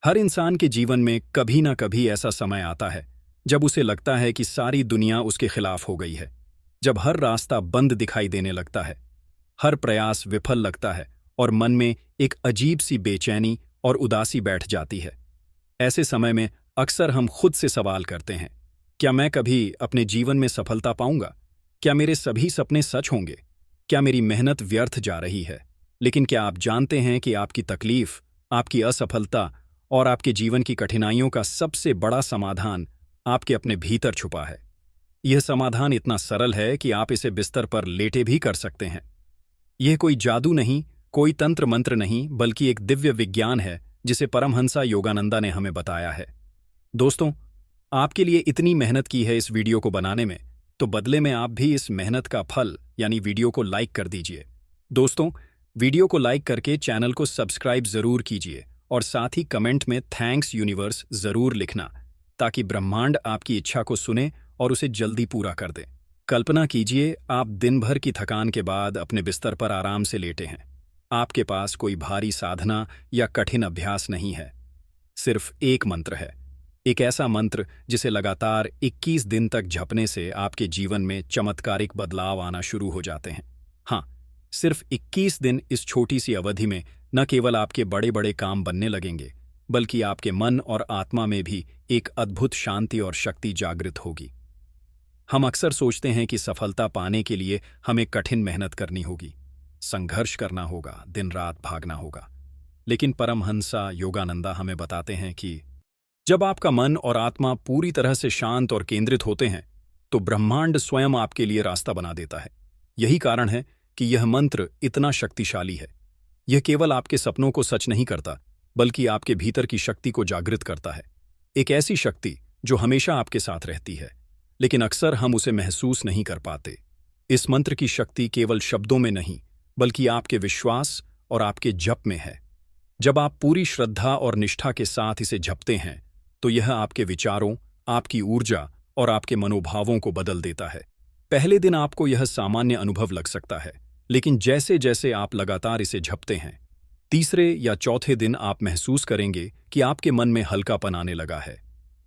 हर इंसान के जीवन में कभी ना कभी ऐसा समय आता है जब उसे लगता है कि सारी दुनिया उसके खिलाफ हो गई है, जब हर रास्ता बंद दिखाई देने लगता है, हर प्रयास विफल लगता है और मन में एक अजीब सी बेचैनी और उदासी बैठ जाती है। ऐसे समय में अक्सर हम खुद से सवाल करते हैं, क्या मैं कभी अपने जीवन में सफलता पाऊंगा? क्या मेरे सभी सपने सच होंगे? क्या मेरी मेहनत व्यर्थ जा रही है? लेकिन क्या आप जानते हैं कि आपकी तकलीफ, आपकी असफलता और आपके जीवन की कठिनाइयों का सबसे बड़ा समाधान आपके अपने भीतर छुपा है? यह समाधान इतना सरल है कि आप इसे बिस्तर पर लेटे भी कर सकते हैं। यह कोई जादू नहीं, कोई तंत्र मंत्र नहीं, बल्कि एक दिव्य विज्ञान है जिसे परमहंसा योगानंदा ने हमें बताया है। दोस्तों, आपके लिए इतनी मेहनत की है इस वीडियो को बनाने में, तो बदले में आप भी इस मेहनत का फल यानी वीडियो को लाइक कर दीजिए। दोस्तों, वीडियो को लाइक करके चैनल को सब्सक्राइब जरूर कीजिए और साथ ही कमेंट में थैंक्स यूनिवर्स जरूर लिखना, ताकि ब्रह्मांड आपकी इच्छा को सुने और उसे जल्दी पूरा कर दे। कल्पना कीजिए, आप दिन भर की थकान के बाद अपने बिस्तर पर आराम से लेटे हैं। आपके पास कोई भारी साधना या कठिन अभ्यास नहीं है, सिर्फ एक मंत्र है। एक ऐसा मंत्र जिसे लगातार 21 दिन तक जपने से आपके जीवन में चमत्कारिक बदलाव आना शुरू हो जाते हैं। हाँ, सिर्फ 21 दिन। इस छोटी सी अवधि में न केवल आपके बड़े बड़े काम बनने लगेंगे, बल्कि आपके मन और आत्मा में भी एक अद्भुत शांति और शक्ति जागृत होगी। हम अक्सर सोचते हैं कि सफलता पाने के लिए हमें कठिन मेहनत करनी होगी, संघर्ष करना होगा, दिन रात भागना होगा। लेकिन परमहंसा योगानंदा हमें बताते हैं कि जब आपका मन और आत्मा पूरी तरह से शांत और केंद्रित होते हैं, तो ब्रह्मांड स्वयं आपके लिए रास्ता बना देता है। यही कारण है कि यह मंत्र इतना शक्तिशाली है। यह केवल आपके सपनों को सच नहीं करता, बल्कि आपके भीतर की शक्ति को जागृत करता है। एक ऐसी शक्ति जो हमेशा आपके साथ रहती है, लेकिन अक्सर हम उसे महसूस नहीं कर पाते। इस मंत्र की शक्ति केवल शब्दों में नहीं, बल्कि आपके विश्वास और आपके जप में है। जब आप पूरी श्रद्धा और निष्ठा के साथ इसे जपते हैं, तो यह आपके विचारों, आपकी ऊर्जा और आपके मनोभावों को बदल देता है। पहले दिन आपको यह सामान्य अनुभव लग सकता है, लेकिन जैसे जैसे आप लगातार इसे जपते हैं, तीसरे या चौथे दिन आप महसूस करेंगे कि आपके मन में हल्कापन आने लगा है।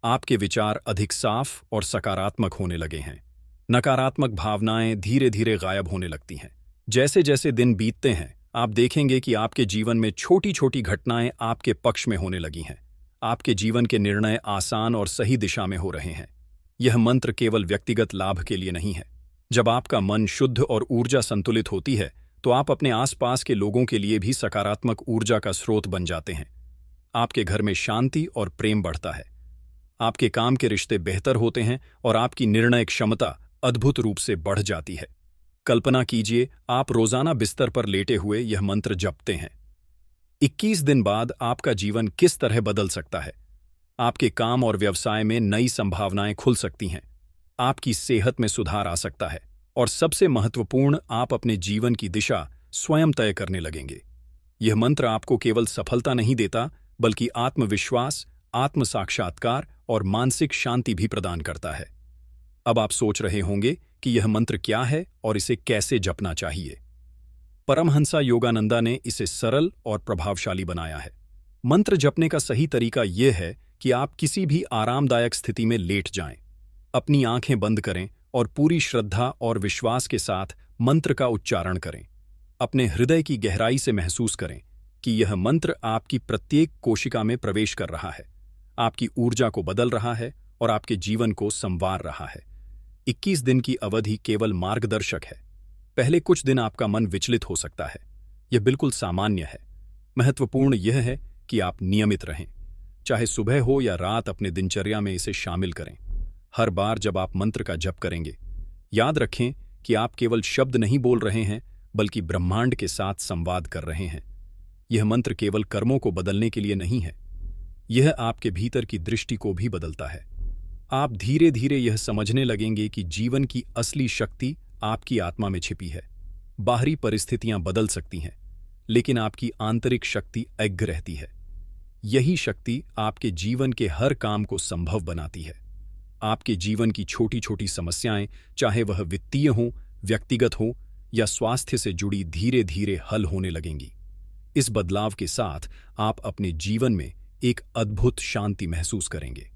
आपके विचार अधिक साफ और सकारात्मक होने लगे हैं। नकारात्मक भावनाएं धीरे धीरे गायब होने लगती हैं। जैसे जैसे दिन बीतते हैं, आप देखेंगे कि आपके जीवन में छोटी छोटी घटनाएं आपके पक्ष में होने लगी हैं। आपके जीवन के निर्णय आसान और सही दिशा में हो रहे हैं। यह मंत्र केवल व्यक्तिगत लाभ के लिए नहीं है। जब आपका मन शुद्ध और ऊर्जा संतुलित होती है, तो आप अपने आसपास के लोगों के लिए भी सकारात्मक ऊर्जा का स्रोत बन जाते हैं। आपके घर में शांति और प्रेम बढ़ता है। आपके काम के रिश्ते बेहतर होते हैं और आपकी निर्णय क्षमता अद्भुत रूप से बढ़ जाती है। कल्पना कीजिए, आप रोजाना बिस्तर पर लेटे हुए यह मंत्र जपते हैं। 21 दिन बाद आपका जीवन किस तरह बदल सकता है? आपके काम और व्यवसाय में नई संभावनाएं खुल सकती हैं। आपकी सेहत में सुधार आ सकता है और सबसे महत्वपूर्ण, आप अपने जीवन की दिशा स्वयं तय करने लगेंगे। यह मंत्र आपको केवल सफलता नहीं देता, बल्कि आत्मविश्वास, आत्म साक्षात्कार और मानसिक शांति भी प्रदान करता है। अब आप सोच रहे होंगे कि यह मंत्र क्या है और इसे कैसे जपना चाहिए। परमहंसा योगानंदा ने इसे सरल और प्रभावशाली बनाया है। मंत्र जपने का सही तरीका यह है कि आप किसी भी आरामदायक स्थिति में लेट जाएं, अपनी आंखें बंद करें और पूरी श्रद्धा और विश्वास के साथ मंत्र का उच्चारण करें। अपने हृदय की गहराई से महसूस करें कि यह मंत्र आपकी प्रत्येक कोशिका में प्रवेश कर रहा है, आपकी ऊर्जा को बदल रहा है और आपके जीवन को संवार रहा है। 21 दिन की अवधि केवल मार्गदर्शक है। पहले कुछ दिन आपका मन विचलित हो सकता है। यह बिल्कुल सामान्य है। महत्वपूर्ण यह है कि आप नियमित रहें। चाहे सुबह हो या रात, अपने दिनचर्या में इसे शामिल करें। हर बार जब आप मंत्र का जप करेंगे, याद रखें कि आप केवल शब्द नहीं बोल रहे हैं, बल्कि ब्रह्मांड के साथ संवाद कर रहे हैं। यह मंत्र केवल कर्मों को बदलने के लिए नहीं है, यह आपके भीतर की दृष्टि को भी बदलता है। आप धीरे धीरे यह समझने लगेंगे कि जीवन की असली शक्ति आपकी आत्मा में छिपी है। बाहरी परिस्थितियां बदल सकती हैं, लेकिन आपकी आंतरिक शक्ति अग्र रहती है। यही शक्ति आपके जीवन के हर काम को संभव बनाती है। आपके जीवन की छोटी छोटी समस्याएं, चाहे वह वित्तीय हों, व्यक्तिगत हों या स्वास्थ्य से जुड़ी, धीरे धीरे हल होने लगेंगी। इस बदलाव के साथ आप अपने जीवन में एक अद्भुत शांति महसूस करेंगे।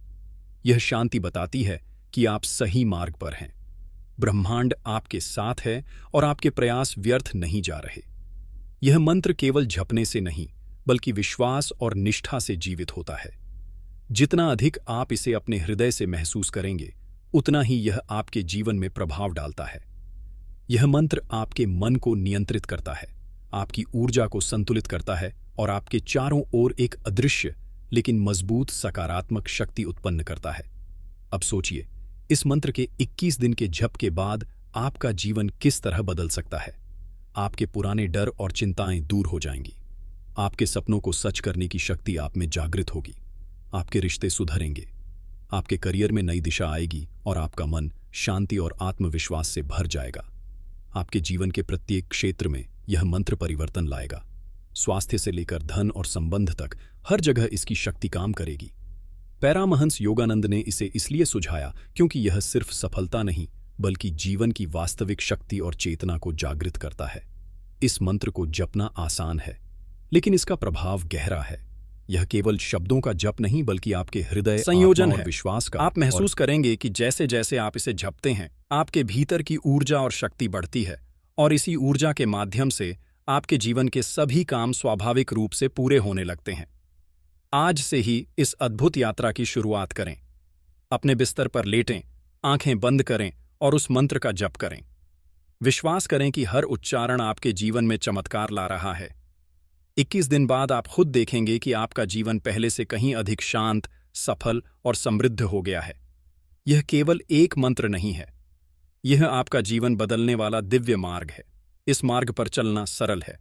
यह शांति बताती है कि आप सही मार्ग पर हैं। ब्रह्मांड आपके साथ है और आपके प्रयास व्यर्थ नहीं जा रहे। यह मंत्र केवल जपने से नहीं, बल्कि विश्वास और निष्ठा से जीवित होता है। जितना अधिक आप इसे अपने हृदय से महसूस करेंगे, उतना ही यह आपके जीवन में प्रभाव डालता है। यह मंत्र आपके मन को नियंत्रित करता है, आपकी ऊर्जा को संतुलित करता है और आपके चारों ओर एक अदृश्य लेकिन मजबूत सकारात्मक शक्ति उत्पन्न करता है। अब सोचिए, इस मंत्र के 21 दिन के जप के बाद आपका जीवन किस तरह बदल सकता है। आपके पुराने डर और चिंताएं दूर हो जाएंगी। आपके सपनों को सच करने की शक्ति आप में जागृत होगी। आपके रिश्ते सुधरेंगे, आपके करियर में नई दिशा आएगी और आपका मन शांति और आत्मविश्वास से भर जाएगा। आपके जीवन के प्रत्येक क्षेत्र में यह मंत्र परिवर्तन लाएगा। स्वास्थ्य से लेकर धन और संबंध तक हर जगह इसकी शक्ति काम करेगी। पैरामहंस योगानंद ने इसे इसलिए सुझाया क्योंकि यह सिर्फ सफलता नहीं, बल्कि जीवन की वास्तविक शक्ति और चेतना को जागृत करता है। इस मंत्र को जपना आसान है, लेकिन इसका प्रभाव गहरा है। यह केवल शब्दों का जप नहीं, बल्कि आपके हृदय संयोजन और विश्वास का। आप महसूस करेंगे कि जैसे जैसे आप इसे जपते हैं, आपके भीतर की ऊर्जा और शक्ति बढ़ती है, और इसी ऊर्जा के माध्यम से आपके जीवन के सभी काम स्वाभाविक रूप से पूरे होने लगते हैं। आज से ही इस अद्भुत यात्रा की शुरुआत करें। अपने बिस्तर पर लेटें, आंखें बंद करें और उस मंत्र का जप करें। विश्वास करें कि हर उच्चारण आपके जीवन में चमत्कार ला रहा है। 21 दिन बाद आप खुद देखेंगे कि आपका जीवन पहले से कहीं अधिक शांत, सफल और समृद्ध हो गया है। यह केवल एक मंत्र नहीं है, यह आपका जीवन बदलने वाला दिव्य मार्ग है। इस मार्ग पर चलना सरल है।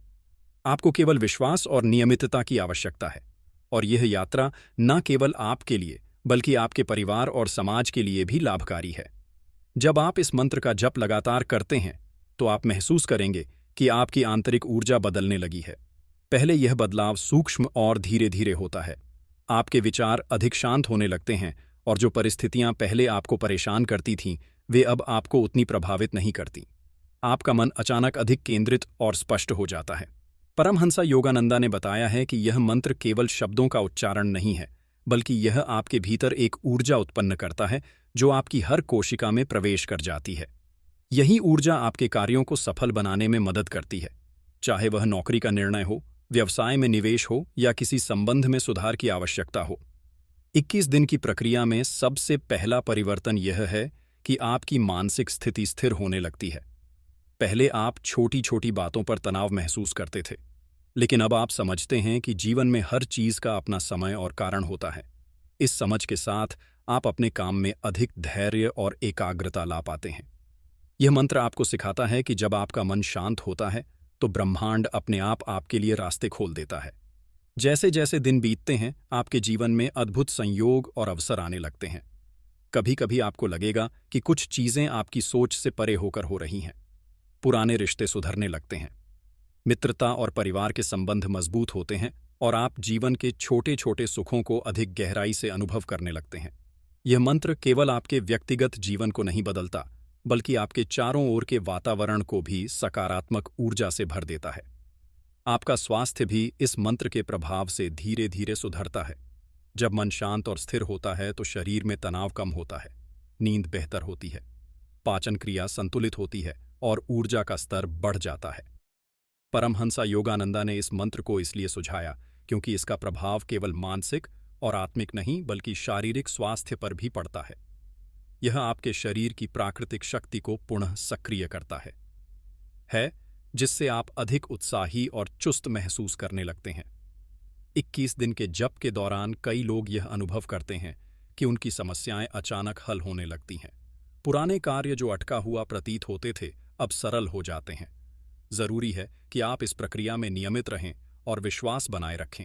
आपको केवल विश्वास और नियमितता की आवश्यकता है, और यह यात्रा न केवल आपके लिए, बल्कि आपके परिवार और समाज के लिए भी लाभकारी है। जब आप इस मंत्र का जप लगातार करते हैं, तो आप महसूस करेंगे कि आपकी आंतरिक ऊर्जा बदलने लगी है। पहले यह बदलाव सूक्ष्म और धीरे धीरे होता है। आपके विचार अधिक शांत होने लगते हैं, और जो परिस्थितियां पहले आपको परेशान करती थीं, वे अब आपको उतनी प्रभावित नहीं करती। आपका मन अचानक अधिक केंद्रित और स्पष्ट हो जाता है। परमहंसा योगानंदा ने बताया है कि यह मंत्र केवल शब्दों का उच्चारण नहीं है, बल्कि यह आपके भीतर एक ऊर्जा उत्पन्न करता है जो आपकी हर कोशिका में प्रवेश कर जाती है। यही ऊर्जा आपके कार्यों को सफल बनाने में मदद करती है, चाहे वह नौकरी का निर्णय हो, व्यवसाय में निवेश हो या किसी संबंध में सुधार की आवश्यकता हो। 21 दिन की प्रक्रिया में सबसे पहला परिवर्तन यह है कि आपकी मानसिक स्थिति स्थिर होने लगती है। पहले आप छोटी छोटी बातों पर तनाव महसूस करते थे, लेकिन अब आप समझते हैं कि जीवन में हर चीज का अपना समय और कारण होता है। इस समझ के साथ आप अपने काम में अधिक धैर्य और एकाग्रता ला पाते हैं। यह मंत्र आपको सिखाता है कि जब आपका मन शांत होता है, तो ब्रह्मांड अपने आप आपके लिए रास्ते खोल देता है। जैसे जैसे दिन बीतते हैं, आपके जीवन में अद्भुत संयोग और अवसर आने लगते हैं। कभी कभी आपको लगेगा कि कुछ चीजें आपकी सोच से परे होकर हो रही हैं। पुराने रिश्ते सुधरने लगते हैं, मित्रता और परिवार के संबंध मजबूत होते हैं, और आप जीवन के छोटे छोटे सुखों को अधिक गहराई से अनुभव करने लगते हैं। यह मंत्र केवल आपके व्यक्तिगत जीवन को नहीं बदलता, बल्कि आपके चारों ओर के वातावरण को भी सकारात्मक ऊर्जा से भर देता है। आपका स्वास्थ्य भी इस मंत्र के प्रभाव से धीरे धीरे सुधरता है। जब मन शांत और स्थिर होता है, तो शरीर में तनाव कम होता है, नींद बेहतर होती है, पाचन क्रिया संतुलित होती है और ऊर्जा का स्तर बढ़ जाता है। परमहंसा योगानंदा ने इस मंत्र को इसलिए सुझाया क्योंकि इसका प्रभाव केवल मानसिक और आत्मिक नहीं, बल्कि शारीरिक स्वास्थ्य पर भी पड़ता है। यह आपके शरीर की प्राकृतिक शक्ति को पुनः सक्रिय करता है, जिससे आप अधिक उत्साही और चुस्त महसूस करने लगते हैं। 21 दिन के जप के दौरान कई लोग यह अनुभव करते हैं कि उनकी समस्याएं अचानक हल होने लगती हैं। पुराने कार्य जो अटका हुआ प्रतीत होते थे, अब सरल हो जाते हैं। जरूरी है कि आप इस प्रक्रिया में नियमित रहें और विश्वास बनाए रखें।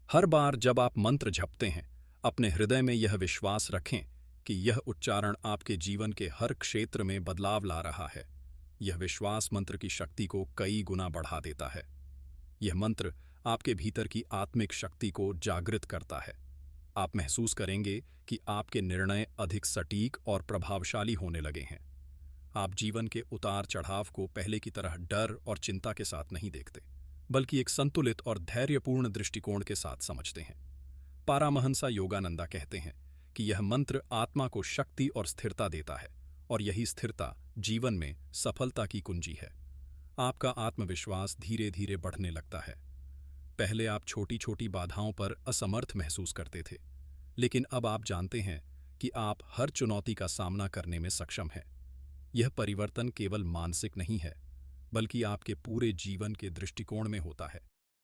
हर बार जब आप मंत्र जपते हैं, अपने हृदय में यह विश्वास रखें कि यह उच्चारण आपके जीवन के हर क्षेत्र में बदलाव ला रहा है। यह विश्वास मंत्र की शक्ति को कई गुना बढ़ा देता है। यह मंत्र आपके भीतर की आत्मिक शक्ति को जागृत करता है। आप महसूस करेंगे कि आपके निर्णय अधिक सटीक और प्रभावशाली होने लगे हैं। आप जीवन के उतार चढ़ाव को पहले की तरह डर और चिंता के साथ नहीं देखते, बल्कि एक संतुलित और धैर्यपूर्ण दृष्टिकोण के साथ समझते हैं। पारामहंसा योगानंदा कहते हैं कि यह मंत्र आत्मा को शक्ति और स्थिरता देता है, और यही स्थिरता जीवन में सफलता की कुंजी है। आपका आत्मविश्वास धीरे धीरे बढ़ने लगता है। पहले आप छोटी छोटी बाधाओं पर असमर्थ महसूस करते थे, लेकिन अब आप जानते हैं कि आप हर चुनौती का सामना करने में सक्षम हैं। यह परिवर्तन केवल मानसिक नहीं है, बल्कि आपके पूरे जीवन के दृष्टिकोण में होता है।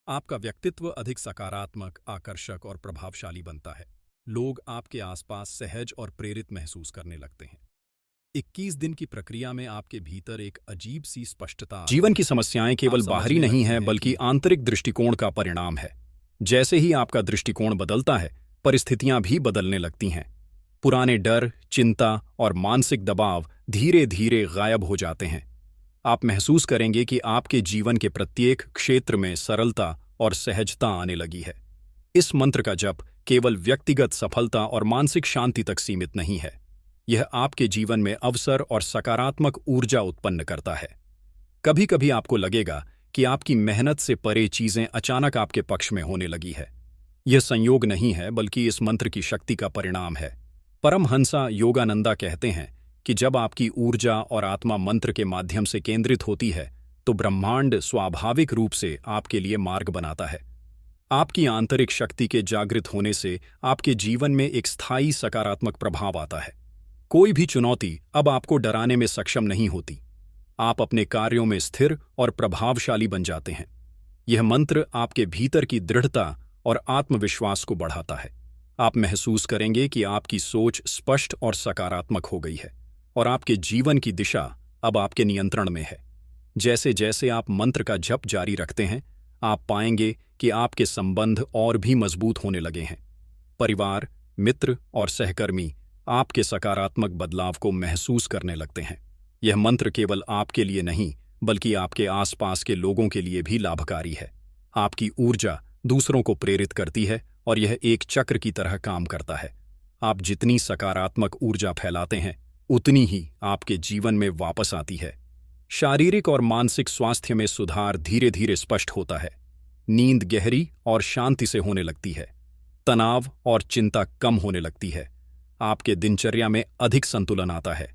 आपका व्यक्तित्व अधिक सकारात्मक, आकर्षक और प्रभावशाली बनता है। लोग आपके आसपास सहज और प्रेरित महसूस करने लगते हैं। 21 दिन की प्रक्रिया में आपके भीतर एक अजीब सी स्पष्टता। जीवन की समस्याएं केवल बाहरी नहीं हैं, बल्कि आंतरिक दृष्टिकोण का परिणाम है। जैसे ही आपका दृष्टिकोण बदलता है, परिस्थितियां भी बदलने लगती हैं। पुराने डर, चिंता और मानसिक दबाव धीरे धीरे गायब हो जाते हैं। आप महसूस करेंगे कि आपके जीवन के प्रत्येक क्षेत्र में सरलता और सहजता आने लगी है। इस मंत्र का जप केवल व्यक्तिगत सफलता और मानसिक शांति तक सीमित नहीं है। यह आपके जीवन में अवसर और सकारात्मक ऊर्जा उत्पन्न करता है। कभी कभी आपको लगेगा कि आपकी मेहनत से परे चीजें अचानक आपके पक्ष में होने लगी है। यह संयोग नहीं है, बल्कि इस मंत्र की शक्ति का परिणाम है। परमहंसा योगानंदा कहते हैं कि जब आपकी ऊर्जा और आत्मा मंत्र के माध्यम से केंद्रित होती है, तो ब्रह्मांड स्वाभाविक रूप से आपके लिए मार्ग बनाता है। आपकी आंतरिक शक्ति के जागृत होने से आपके जीवन में एक स्थायी सकारात्मक प्रभाव आता है। कोई भी चुनौती अब आपको डराने में सक्षम नहीं होती। आप अपने कार्यों में स्थिर और प्रभावशाली बन जाते हैं। यह मंत्र आपके भीतर की दृढ़ता और आत्मविश्वास को बढ़ाता है। आप महसूस करेंगे कि आपकी सोच स्पष्ट और सकारात्मक हो गई है, और आपके जीवन की दिशा अब आपके नियंत्रण में है। जैसे जैसे आप मंत्र का जप जारी रखते हैं, आप पाएंगे कि आपके संबंध और भी मजबूत होने लगे हैं। परिवार, मित्र और सहकर्मी आपके सकारात्मक बदलाव को महसूस करने लगते हैं। यह मंत्र केवल आपके लिए नहीं, बल्कि आपके आसपास के लोगों के लिए भी लाभकारी है। आपकी ऊर्जा दूसरों को प्रेरित करती है, और यह एक चक्र की तरह काम करता है। आप जितनी सकारात्मक ऊर्जा फैलाते हैं, उतनी ही आपके जीवन में वापस आती है। शारीरिक और मानसिक स्वास्थ्य में सुधार धीरे धीरे स्पष्ट होता है। नींद गहरी और शांति से होने लगती है। तनाव और चिंता कम होने लगती है। आपके दिनचर्या में अधिक संतुलन आता है।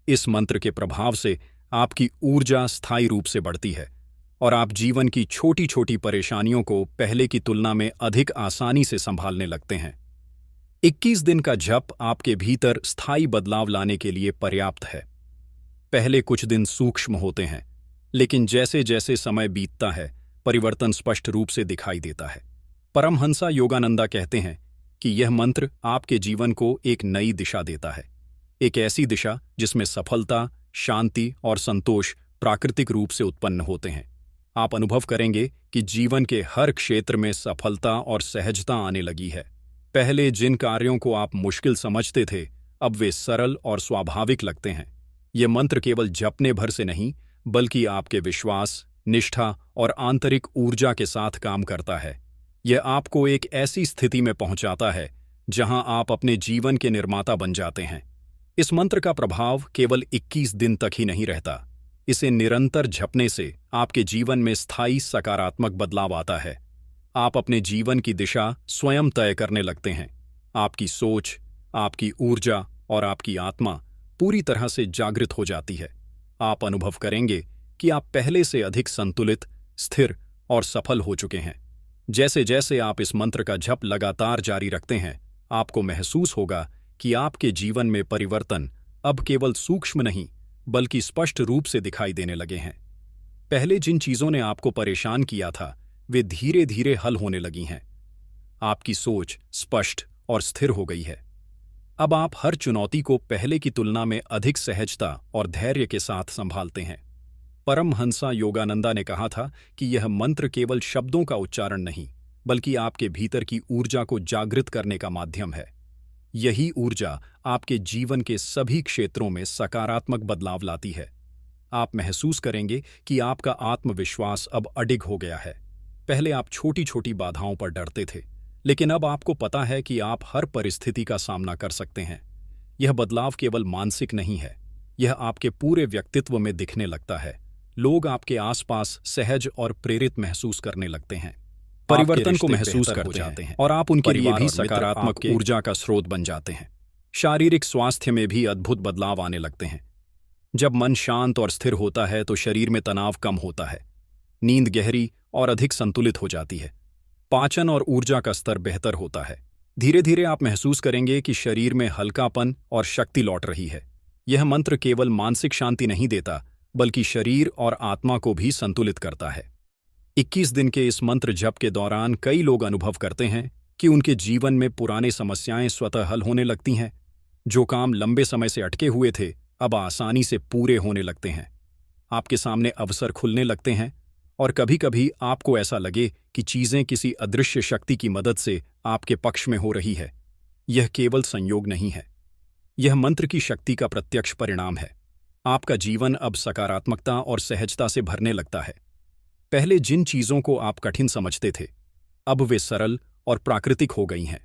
इस मंत्र के प्रभाव से आपकी ऊर्जा स्थायी रूप से बढ़ती है, और आप जीवन की छोटी छोटी परेशानियों को पहले की तुलना में अधिक आसानी से संभालने लगते हैं। 21 दिन का जप आपके भीतर स्थायी बदलाव लाने के लिए पर्याप्त है। पहले कुछ दिन सूक्ष्म होते हैं, लेकिन जैसे जैसे समय बीतता है, परिवर्तन स्पष्ट रूप से दिखाई देता है। परमहंसा योगानंदा कहते हैं कि यह मंत्र आपके जीवन को एक नई दिशा देता है। एक ऐसी दिशा जिसमें सफलता, शांति और संतोष प्राकृतिक रूप से उत्पन्न होते हैं। आप अनुभव करेंगे कि जीवन के हर क्षेत्र में सफलता और सहजता आने लगी है। पहले जिन कार्यों को आप मुश्किल समझते थे, अब वे सरल और स्वाभाविक लगते हैं। ये मंत्र केवल जपने भर से नहीं, बल्कि आपके विश्वास, निष्ठा और आंतरिक ऊर्जा के साथ काम करता है। यह आपको एक ऐसी स्थिति में पहुंचाता है जहां आप अपने जीवन के निर्माता बन जाते हैं। इस मंत्र का प्रभाव केवल 21 दिन तक ही नहीं रहता। इसे निरंतर जपने से आपके जीवन में स्थायी सकारात्मक बदलाव आता है। आप अपने जीवन की दिशा स्वयं तय करने लगते हैं। आपकी सोच, आपकी ऊर्जा और आपकी आत्मा पूरी तरह से जागृत हो जाती है। आप अनुभव करेंगे कि आप पहले से अधिक संतुलित, स्थिर और सफल हो चुके हैं। जैसे जैसे आप इस मंत्र का जप लगातार जारी रखते हैं, आपको महसूस होगा कि आपके जीवन में परिवर्तन अब केवल सूक्ष्म नहीं, बल्कि स्पष्ट रूप से दिखाई देने लगे हैं। पहले जिन चीजों ने आपको परेशान किया था, वे धीरे धीरे हल होने लगी हैं। आपकी सोच स्पष्ट और स्थिर हो गई है। अब आप हर चुनौती को पहले की तुलना में अधिक सहजता और धैर्य के साथ संभालते हैं। परमहंसा योगानंदा ने कहा था कि यह मंत्र केवल शब्दों का उच्चारण नहीं, बल्कि आपके भीतर की ऊर्जा को जागृत करने का माध्यम है। यही ऊर्जा आपके जीवन के सभी क्षेत्रों में सकारात्मक बदलाव लाती है। आप महसूस करेंगे कि आपका आत्मविश्वास अब अडिग हो गया है। पहले आप छोटी छोटी बाधाओं पर डरते थे, लेकिन अब आपको पता है कि आप हर परिस्थिति का सामना कर सकते हैं। यह बदलाव केवल मानसिक नहीं है, यह आपके पूरे व्यक्तित्व में दिखने लगता है। लोग आपके आसपास सहज और प्रेरित महसूस करने लगते हैं। परिवर्तन को महसूस करते हैं और आप उनके लिए भी सकारात्मक ऊर्जा का स्रोत बन जाते हैं। शारीरिक स्वास्थ्य में भी अद्भुत बदलाव आने लगते हैं। जब मन शांत और स्थिर होता है तो शरीर में तनाव कम होता है, नींद गहरी और अधिक संतुलित हो जाती है, पाचन और ऊर्जा का स्तर बेहतर होता है। धीरे धीरे आप महसूस करेंगे कि शरीर में हल्कापन और शक्ति लौट रही है। यह मंत्र केवल मानसिक शांति नहीं देता, बल्कि शरीर और आत्मा को भी संतुलित करता है। 21 दिन के इस मंत्र जप के दौरान कई लोग अनुभव करते हैं कि उनके जीवन में पुरानी समस्याएं स्वतः हल होने लगती हैं। जो काम लंबे समय से अटके हुए थे, अब आसानी से पूरे होने लगते हैं। आपके सामने अवसर खुलने लगते हैं और कभी-कभी आपको ऐसा लगे कि चीजें किसी अदृश्य शक्ति की मदद से आपके पक्ष में हो रही है। यह केवल संयोग नहीं है, यह मंत्र की शक्ति का प्रत्यक्ष परिणाम है। आपका जीवन अब सकारात्मकता और सहजता से भरने लगता है। पहले जिन चीजों को आप कठिन समझते थे, अब वे सरल और प्राकृतिक हो गई हैं।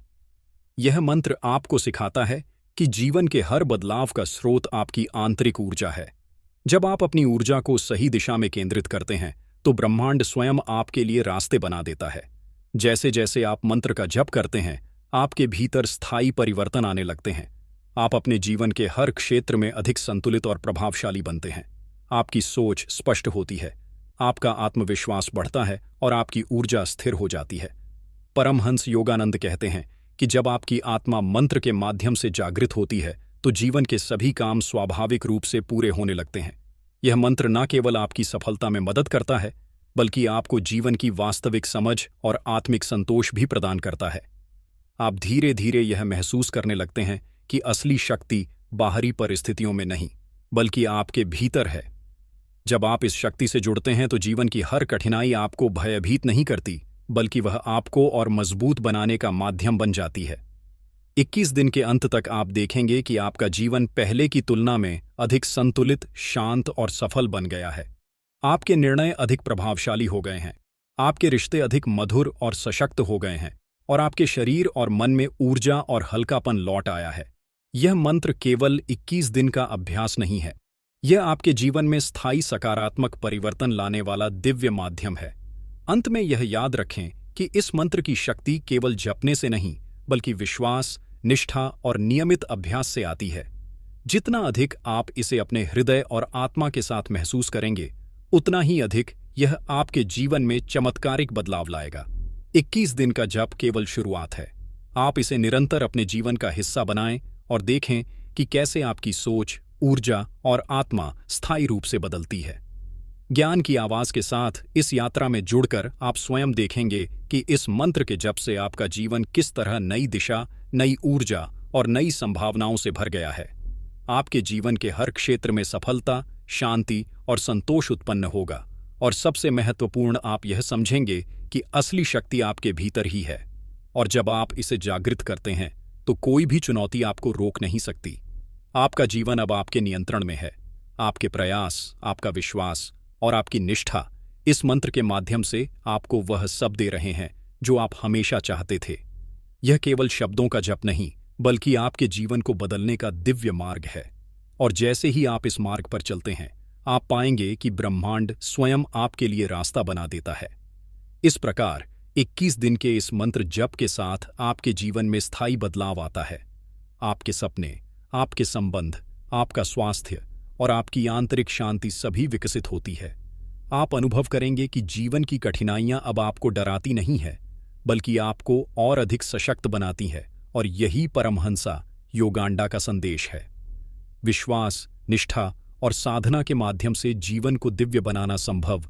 यह मंत्र आपको सिखाता है कि जीवन के हर बदलाव का स्रोत आपकी आंतरिक ऊर्जा है। जब आप अपनी ऊर्जा को सही दिशा में केंद्रित करते हैं, तो ब्रह्मांड स्वयं आपके लिए रास्ते बना देता है। जैसे जैसे आप मंत्र का जप करते हैं, आपके भीतर स्थायी परिवर्तन आने लगते हैं। आप अपने जीवन के हर क्षेत्र में अधिक संतुलित और प्रभावशाली बनते हैं। आपकी सोच स्पष्ट होती है, आपका आत्मविश्वास बढ़ता है और आपकी ऊर्जा स्थिर हो जाती है। परमहंस योगानंद कहते हैं कि जब आपकी आत्मा मंत्र के माध्यम से जागृत होती है, तो जीवन के सभी काम स्वाभाविक रूप से पूरे होने लगते हैं। यह मंत्र न केवल आपकी सफलता में मदद करता है, बल्कि आपको जीवन की वास्तविक समझ और आत्मिक संतोष भी प्रदान करता है। आप धीरे धीरे यह महसूस करने लगते हैं कि असली शक्ति बाहरी परिस्थितियों में नहीं, बल्कि आपके भीतर है। जब आप इस शक्ति से जुड़ते हैं तो जीवन की हर कठिनाई आपको भयभीत नहीं करती, बल्कि वह आपको और मजबूत बनाने का माध्यम बन जाती है। 21 दिन के अंत तक आप देखेंगे कि आपका जीवन पहले की तुलना में अधिक संतुलित, शांत और सफल बन गया है। आपके निर्णय अधिक प्रभावशाली हो गए हैं, आपके रिश्ते अधिक मधुर और सशक्त हो गए हैं, और आपके शरीर और मन में ऊर्जा और हल्कापन लौट आया है। यह मंत्र केवल 21 दिन का अभ्यास नहीं है, यह आपके जीवन में स्थायी सकारात्मक परिवर्तन लाने वाला दिव्य माध्यम है। अंत में यह याद रखें कि इस मंत्र की शक्ति केवल जपने से नहीं, बल्कि विश्वास, निष्ठा और नियमित अभ्यास से आती है। जितना अधिक आप इसे अपने हृदय और आत्मा के साथ महसूस करेंगे, उतना ही अधिक यह आपके जीवन में चमत्कारिक बदलाव लाएगा। 21 दिन का जप केवल शुरुआत है। आप इसे निरंतर अपने जीवन का हिस्सा बनाएं और देखें कि कैसे आपकी सोच, ऊर्जा और आत्मा स्थायी रूप से बदलती है। ज्ञान की आवाज के साथ इस यात्रा में जुड़कर आप स्वयं देखेंगे कि इस मंत्र के जप से आपका जीवन किस तरह नई दिशा, नई ऊर्जा और नई संभावनाओं से भर गया है। आपके जीवन के हर क्षेत्र में सफलता, शांति और संतोष उत्पन्न होगा, और सबसे महत्वपूर्ण, आप यह समझेंगे कि असली शक्ति आपके भीतर ही है। और जब आप इसे जागृत करते हैं, तो कोई भी चुनौती आपको रोक नहीं सकती। आपका जीवन अब आपके नियंत्रण में है। आपके प्रयास, आपका विश्वास और आपकी निष्ठा इस मंत्र के माध्यम से आपको वह सब दे रहे हैं जो आप हमेशा चाहते थे। यह केवल शब्दों का जप नहीं, बल्कि आपके जीवन को बदलने का दिव्य मार्ग है। और जैसे ही आप इस मार्ग पर चलते हैं, आप पाएंगे कि ब्रह्मांड स्वयं आपके लिए रास्ता बना देता है। इस प्रकार 21 दिन के इस मंत्र जप के साथ आपके जीवन में स्थायी बदलाव आता है। आपके सपने, आपके संबंध, आपका स्वास्थ्य और आपकी आंतरिक शांति सभी विकसित होती है। आप अनुभव करेंगे कि जीवन की कठिनाइयां अब आपको डराती नहीं है, बल्कि आपको और अधिक सशक्त बनाती है। और यही परमहंसा योगांडा का संदेश है। विश्वास, निष्ठा और साधना के माध्यम से जीवन को दिव्य बनाना संभव